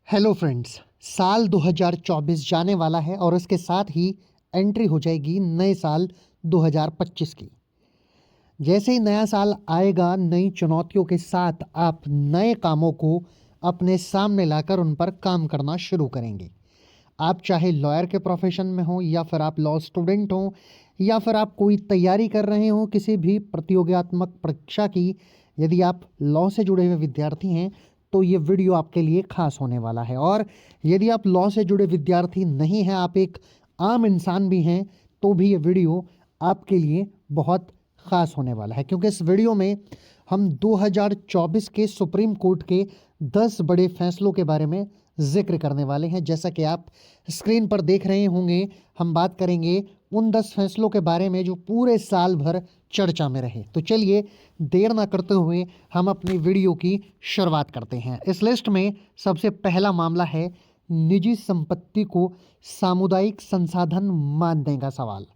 Hello friends. साल 2024 जाने वाला है और इसके साथ ही एंट्री हो जाएगी नए साल 2025 की। जैसे ही नया साल आएगा, नई चुनौतियों के साथ आप नए कामों को अपने सामने लाकर उन पर काम करना शुरू करेंगे। आप चाहे लॉयर के प्रोफेशन में हो, या फिर आप लॉ स्टूडेंट हो, या फिर आप कोई तैयारी कर रहे हो किसी भी प्रतियोगितात्मक परीक्षा की। यदि आप लॉ से जुड़े हुए विद्यार्थी हैं तो ये वीडियो आपके लिए खास होने वाला है। और यदि आप लॉ से जुड़े विद्यार्थी नहीं हैं, आप एक आम इंसान भी हैं, तो भी ये वीडियो आपके लिए बहुत खास होने वाला है, क्योंकि इस वीडियो में हम 2024 के सुप्रीम कोर्ट के 10 बड़े फैसलों के बारे में जिक्र करने वाले हैं। जैसा कि आप स्क्रीन पर देख रहे होंगे, हम बात करेंगे उन 10 फैसलों के बारे में जो पूरे साल भर चर्चा में रहे। तो चलिए देर ना करते हुए हम अपनी वीडियो की शुरुआत करते हैं। इस लिस्ट में सबसे पहला मामला है निजी संपत्ति को सामुदायिक संसाधन मानने का सवाल।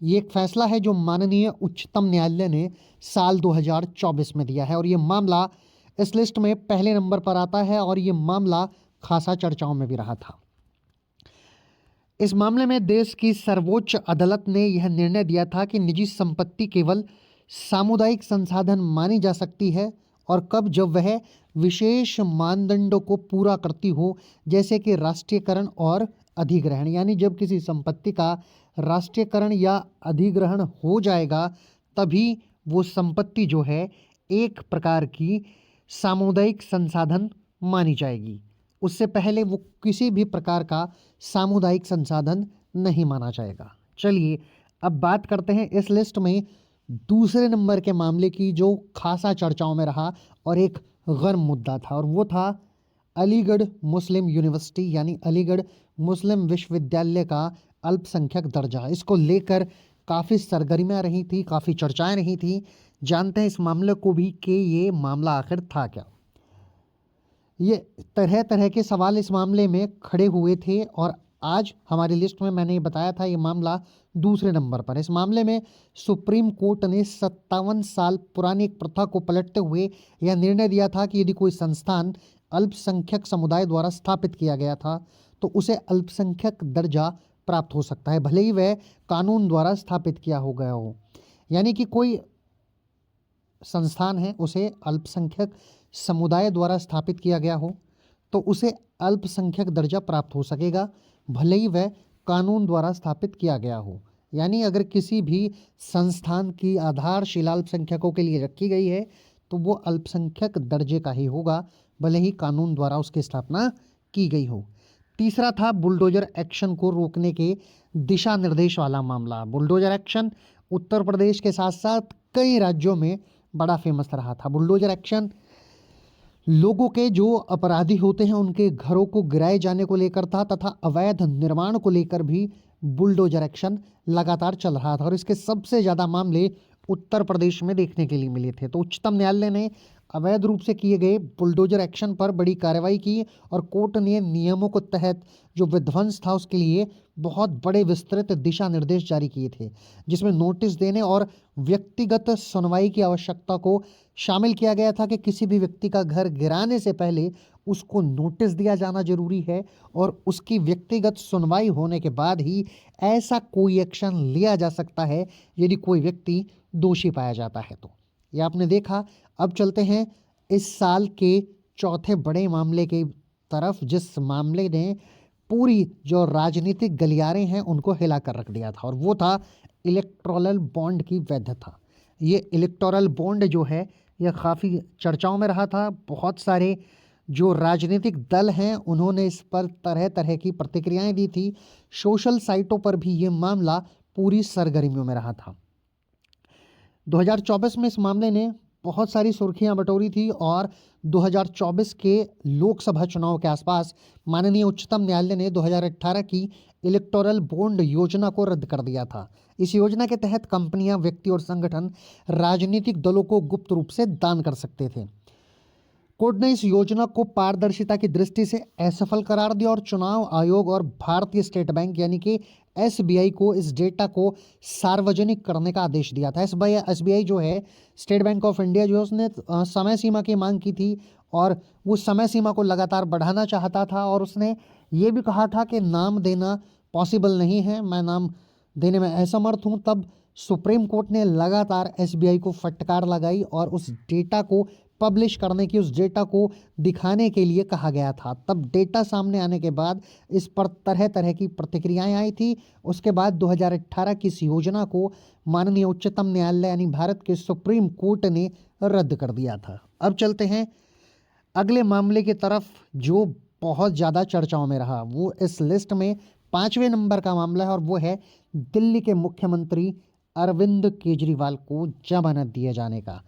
ये एक फैसला है जो माननीय उच्चतम न्यायालय ने साल 2024 में दिया है, और ये मामला इस लिस्ट में पहले नंबर पर आता है, और ये मामला खासा चर्चाओं में भी रहा था। इस मामले में देश की सर्वोच्च अदालत ने यह निर्णय दिया था कि निजी संपत्ति केवल सामुदायिक संसाधन मानी जा सकती है और कब, जब वह विशेष मानदंडों को पूरा करती हो, जैसे कि राष्ट्रीयकरण और अधिग्रहण। यानी जब किसी संपत्ति का राष्ट्रीयकरण या अधिग्रहण हो जाएगा, तभी वो संपत्ति जो है एक प्रकार की सामुदायिक संसाधन मानी जाएगी। उससे पहले वो किसी भी प्रकार का सामुदायिक संसाधन नहीं माना जाएगा। चलिए अब बात करते हैं इस लिस्ट में दूसरे नंबर के मामले की, जो खासा चर्चाओं में रहा और एक गर्म मुद्दा था, और वो था अलीगढ़ मुस्लिम यूनिवर्सिटी यानी अलीगढ़ मुस्लिम विश्वविद्यालय का अल्पसंख्यक दर्जा। इसको लेकर काफ़ी सरगर्मियाँ रही थी, काफ़ी चर्चाएं रही थी। जानते हैं इस मामले को भी कि ये मामला आखिर था क्या। ये तरह तरह के सवाल इस मामले में खड़े हुए थे, और आज हमारी लिस्ट में मैंने ये बताया था ये मामला दूसरे नंबर पर। इस मामले में सुप्रीम कोर्ट ने 57 साल पुरानी एक प्रथा को पलटते हुए यह निर्णय दिया था कि यदि कोई संस्थान अल्पसंख्यक समुदाय द्वारा स्थापित किया गया था तो उसे अल्पसंख्यक दर्जा प्राप्त हो सकता है, भले ही वह कानून द्वारा स्थापित किया हो गया हो। यानी कि कोई संस्थान है, उसे अल्पसंख्यक समुदाय द्वारा स्थापित किया गया हो तो उसे अल्पसंख्यक दर्जा प्राप्त हो सकेगा, भले ही वह कानून द्वारा स्थापित किया गया हो। यानी अगर किसी भी संस्थान की आधारशिला अल्पसंख्यकों के लिए रखी गई है तो वो अल्पसंख्यक दर्जे का ही होगा, भले ही कानून द्वारा उसकी स्थापना की गई हो। तीसरा था बुलडोजर एक्शन को रोकने के दिशा निर्देश वाला मामला। बुलडोजर एक्शन उत्तर प्रदेश के साथ साथ कई राज्यों में बड़ा फेमस रहा था। बुलडोजर एक्शन लोगों के जो अपराधी होते हैं उनके घरों को गिराए जाने को लेकर था, तथा अवैध निर्माण को लेकर भी बुलडोजर एक्शन लगातार चल रहा था, और इसके सबसे ज़्यादा मामले उत्तर प्रदेश में देखने के लिए मिले थे। तो उच्चतम न्यायालय ने अवैध रूप से किए गए बुलडोजर एक्शन पर बड़ी कार्रवाई की, और कोर्ट ने नियमों के तहत जो विध्वंस था उसके लिए बहुत बड़े विस्तृत दिशा निर्देश जारी किए थे, जिसमें नोटिस देने और व्यक्तिगत सुनवाई की आवश्यकता को शामिल किया गया था कि किसी भी व्यक्ति का घर गिराने से पहले उसको नोटिस दिया जाना जरूरी है, और उसकी व्यक्तिगत सुनवाई होने के बाद ही ऐसा कोई एक्शन लिया जा सकता है यदि कोई व्यक्ति दोषी पाया जाता है। तो ये आपने देखा। अब चलते हैं इस साल के चौथे बड़े मामले की तरफ, जिस मामले ने पूरी जो राजनीतिक गलियारे हैं उनको हिला कर रख दिया था, और वो था इलेक्टोरल बॉन्ड की वैधता। ये इलेक्टोरल बॉन्ड जो है यह काफ़ी चर्चाओं में रहा था। बहुत सारे जो राजनीतिक दल हैं उन्होंने इस पर तरह तरह की प्रतिक्रियाएं दी थी। सोशल साइटों पर भी ये मामला पूरी सरगर्मियों में रहा था। 2024 में इस मामले ने बहुत सारी सुर्खियां बटोरी थी, और 2024 के लोकसभा चुनाव के आसपास माननीय उच्चतम न्यायालय ने 2018 की इलेक्टोरल बॉन्ड योजना को रद्द कर दिया था। इस योजना के तहत कंपनियां, व्यक्ति और संगठन राजनीतिक दलों को गुप्त रूप से दान कर सकते थे। कोर्ट ने इस योजना को पारदर्शिता की दृष्टि से असफल करार दिया, और चुनाव आयोग और भारतीय स्टेट बैंक यानी कि एसबीआई को इस डेटा को सार्वजनिक करने का आदेश दिया था। एसबीआई जो है, स्टेट बैंक ऑफ इंडिया जो है, उसने समय सीमा की मांग की थी, और वो समय सीमा को लगातार बढ़ाना चाहता था और उसने ये भी कहा था कि नाम देना पॉसिबल नहीं है, मैं नाम देने में असमर्थ हूँ। तब सुप्रीम कोर्ट ने लगातार एसबीआई को फटकार लगाई और उस डेटा को पब्लिश करने की, उस डेटा को दिखाने के लिए कहा गया था। तब डेटा सामने आने के बाद इस पर तरह तरह की प्रतिक्रियाएं आई थी। उसके बाद 2018 की इस योजना को माननीय उच्चतम न्यायालय यानी भारत के सुप्रीम कोर्ट ने रद्द कर दिया था। अब चलते हैं अगले मामले की तरफ जो बहुत ज़्यादा चर्चाओं में रहा। वो इस लिस्ट में 5वें नंबर का मामला है और वो है दिल्ली के मुख्यमंत्री अरविंद केजरीवाल को जमानत दिए जाने का।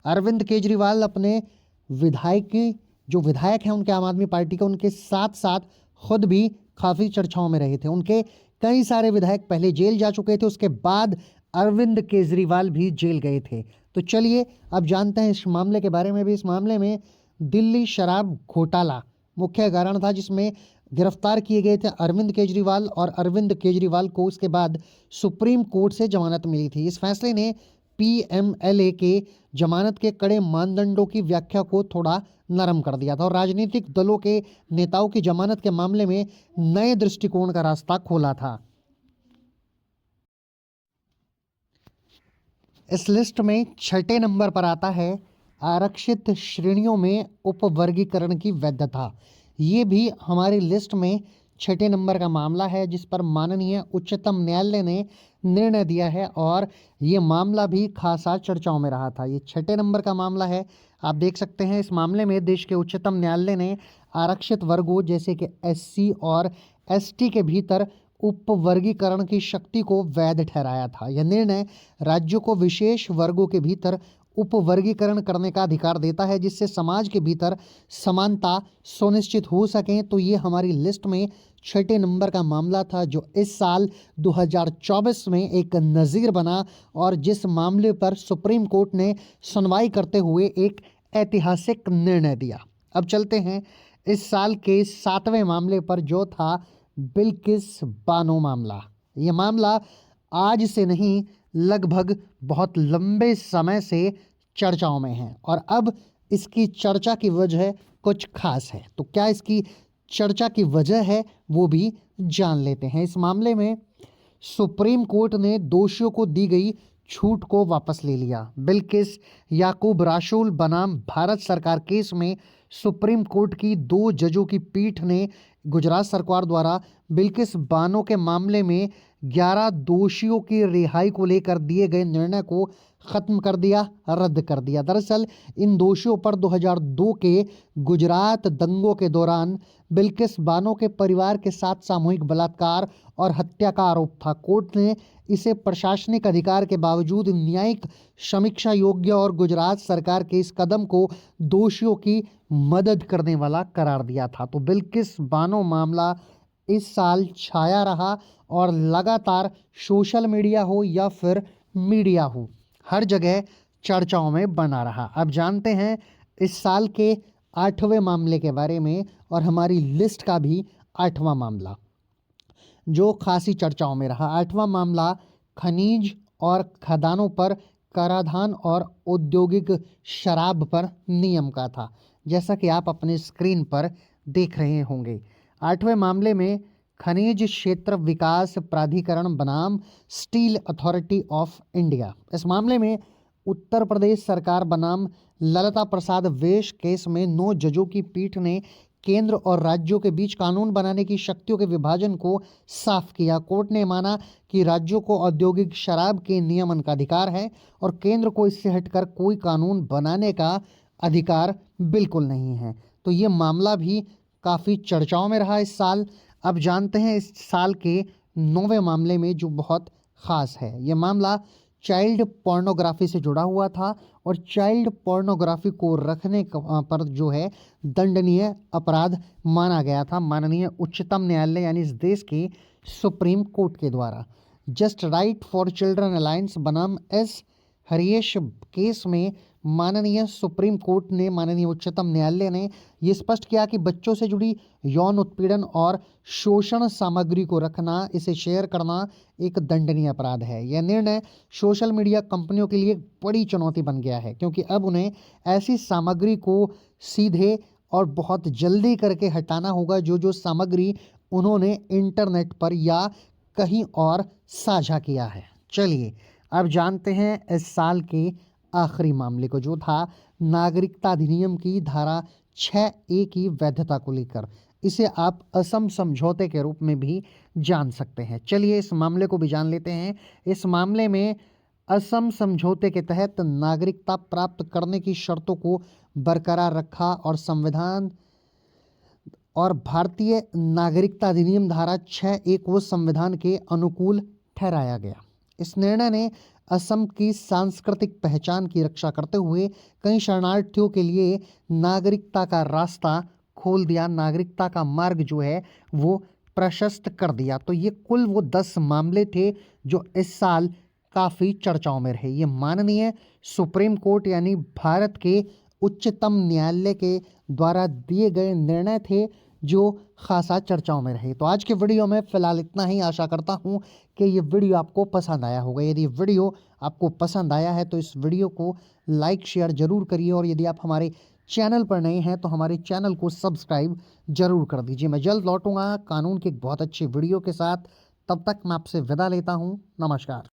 अरविंद केजरीवाल अपने विधायक हैं उनके आम आदमी पार्टी के, उनके साथ साथ खुद भी काफ़ी चर्चाओं में रहे थे। उनके कई सारे विधायक पहले जेल जा चुके थे, उसके बाद अरविंद केजरीवाल भी जेल गए थे। तो चलिए अब जानते हैं इस मामले के बारे में भी। इस मामले में दिल्ली शराब घोटाला मुख्य कारण था, जिसमें गिरफ्तार किए गए थे अरविंद केजरीवाल और अरविंद केजरीवाल को उसके बाद सुप्रीम कोर्ट से जमानत मिली थी। इस फैसले ने पीएमएलए के जमानत के कड़े मानदंडों की व्याख्या को थोड़ा नरम कर दिया था और राजनीतिक दलों के नेताओं की जमानत के मामले में नए दृष्टिकोण का रास्ता खोला था। इस लिस्ट में 6ठे नंबर पर आता है आरक्षित श्रेणियों में उपवर्गीकरण की वैधता। ये भी हमारी लिस्ट में 6ठे नंबर का मामला है, जिस पर माननीय उच्चतम न्यायालय ने निर्णय दिया है और ये मामला भी खासा चर्चाओं में रहा था। ये 6ठे नंबर का मामला है। आप देख सकते हैं इस मामले में देश के उच्चतम न्यायालय ने आरक्षित वर्गों जैसे कि एससी और एसटी के भीतर उपवर्गीकरण की शक्ति को वैध ठहराया था। यह निर्णय राज्यों को विशेष वर्गों के भीतर उपवर्गीकरण करने का अधिकार देता है, जिससे समाज के भीतर समानता सुनिश्चित हो सके। तो ये हमारी लिस्ट में 6ठे नंबर का मामला था, जो इस साल 2024 में एक नज़ीर बना और जिस मामले पर सुप्रीम कोर्ट ने सुनवाई करते हुए एक ऐतिहासिक निर्णय दिया। अब चलते हैं इस साल के 7वें मामले पर, जो था बिल्किस बानो मामला। ये मामला आज से नहीं, लगभग बहुत लंबे समय से चर्चाओं में है और अब इसकी चर्चा की वजह कुछ खास है। तो क्या इसकी चर्चा की वजह है वो भी जान लेते हैं। इस मामले में सुप्रीम कोर्ट ने दोषियों को दी गई छूट को वापस ले लिया। बिल्किस याकूब राशुल बनाम भारत सरकार केस में सुप्रीम कोर्ट की 2 जजों की पीठ ने गुजरात सरकार द्वारा बिल्किस बानो के मामले में 11 दोषियों की रिहाई को लेकर दिए गए निर्णय को खत्म कर दिया, रद्द कर दिया। दरअसल इन दोषियों पर 2002 के गुजरात दंगों के दौरान बिल्किस बानो के परिवार के साथ सामूहिक बलात्कार और हत्या का आरोप था। कोर्ट ने इसे प्रशासनिक अधिकार के बावजूद न्यायिक समीक्षा योग्य और गुजरात सरकार के इस कदम को दोषियों की मदद करने वाला करार दिया था। तो बिल्किस बानो मामला इस साल छाया रहा और लगातार सोशल मीडिया हो या फिर मीडिया हो, हर जगह चर्चाओं में बना रहा। अब जानते हैं इस साल के 8वें मामले के बारे में और हमारी लिस्ट का भी 8वां मामला जो खासी चर्चाओं में रहा। 8वां मामला खनिज और खदानों पर कराधान और औद्योगिक शराब पर नियम का था, जैसा कि आप अपने स्क्रीन पर देख रहे होंगे। 8वें मामले में खनिज क्षेत्र विकास प्राधिकरण बनाम स्टील अथॉरिटी ऑफ इंडिया। इस मामले में उत्तर प्रदेश सरकार बनाम ललिता प्रसाद वेश केस में 9 जजों की पीठ ने केंद्र और राज्यों के बीच कानून बनाने की शक्तियों के विभाजन को साफ किया। कोर्ट ने माना कि राज्यों को औद्योगिक शराब के नियमन का अधिकार है और केंद्र को इससे हटकर कोई कानून बनाने का अधिकार बिल्कुल नहीं है। तो ये मामला भी काफ़ी चर्चाओं में रहा इस साल। अब जानते हैं इस साल के 9वें मामले में जो बहुत ख़ास है। ये मामला चाइल्ड पोर्नोग्राफी से जुड़ा हुआ था और चाइल्ड पोर्नोग्राफी को रखने पर जो है दंडनीय अपराध माना गया था माननीय उच्चतम न्यायालय यानी इस देश के सुप्रीम कोर्ट के द्वारा। Just right for children alliance बनाम एस हरीश केस में माननीय सुप्रीम कोर्ट ने, माननीय उच्चतम न्यायालय ने ये स्पष्ट किया कि बच्चों से जुड़ी यौन उत्पीड़न और शोषण सामग्री को रखना, इसे शेयर करना एक दंडनीय अपराध है। यह निर्णय सोशल मीडिया कंपनियों के लिए बड़ी चुनौती बन गया है, क्योंकि अब उन्हें ऐसी सामग्री को सीधे और बहुत जल्दी करके हटाना होगा जो जो सामग्री उन्होंने इंटरनेट पर या कहीं और साझा किया है। चलिए अब जानते हैं इस साल के आखिरी मामले को, जो था नागरिकता अधिनियम की धारा 6A की वैधता को लेकर। इसे आप असम समझौते के रूप में भी जान सकते हैं। चलिए इस मामले को भी जान लेते हैं। इस मामले में असम समझौते के तहत नागरिकता प्राप्त करने की शर्तों को बरकरार रखा और संविधान और भारतीय नागरिकता अधिनियम धारा 6A को संविधान के अनुकूल ठहराया गया। इस निर्णय ने असम की सांस्कृतिक पहचान की रक्षा करते हुए कई शरणार्थियों के लिए नागरिकता का रास्ता खोल दिया, नागरिकता का मार्ग जो है वो प्रशस्त कर दिया। तो ये कुल वो 10 मामले थे जो इस साल काफ़ी चर्चाओं में रहे। ये माननीय सुप्रीम कोर्ट यानी भारत के उच्चतम न्यायालय के द्वारा दिए गए निर्णय थे जो खासा चर्चाओं में रहे। तो आज के वीडियो में फ़िलहाल इतना ही। आशा करता हूँ कि ये वीडियो आपको पसंद आया होगा। यदि वीडियो आपको पसंद आया है तो इस वीडियो को लाइक शेयर ज़रूर करिए, और यदि आप हमारे चैनल पर नए हैं तो हमारे चैनल को सब्सक्राइब ज़रूर कर दीजिए। मैं जल्द लौटूंगा कानून के एक बहुत अच्छे वीडियो के साथ। तब तक मैं आपसे विदा लेता हूँ। नमस्कार।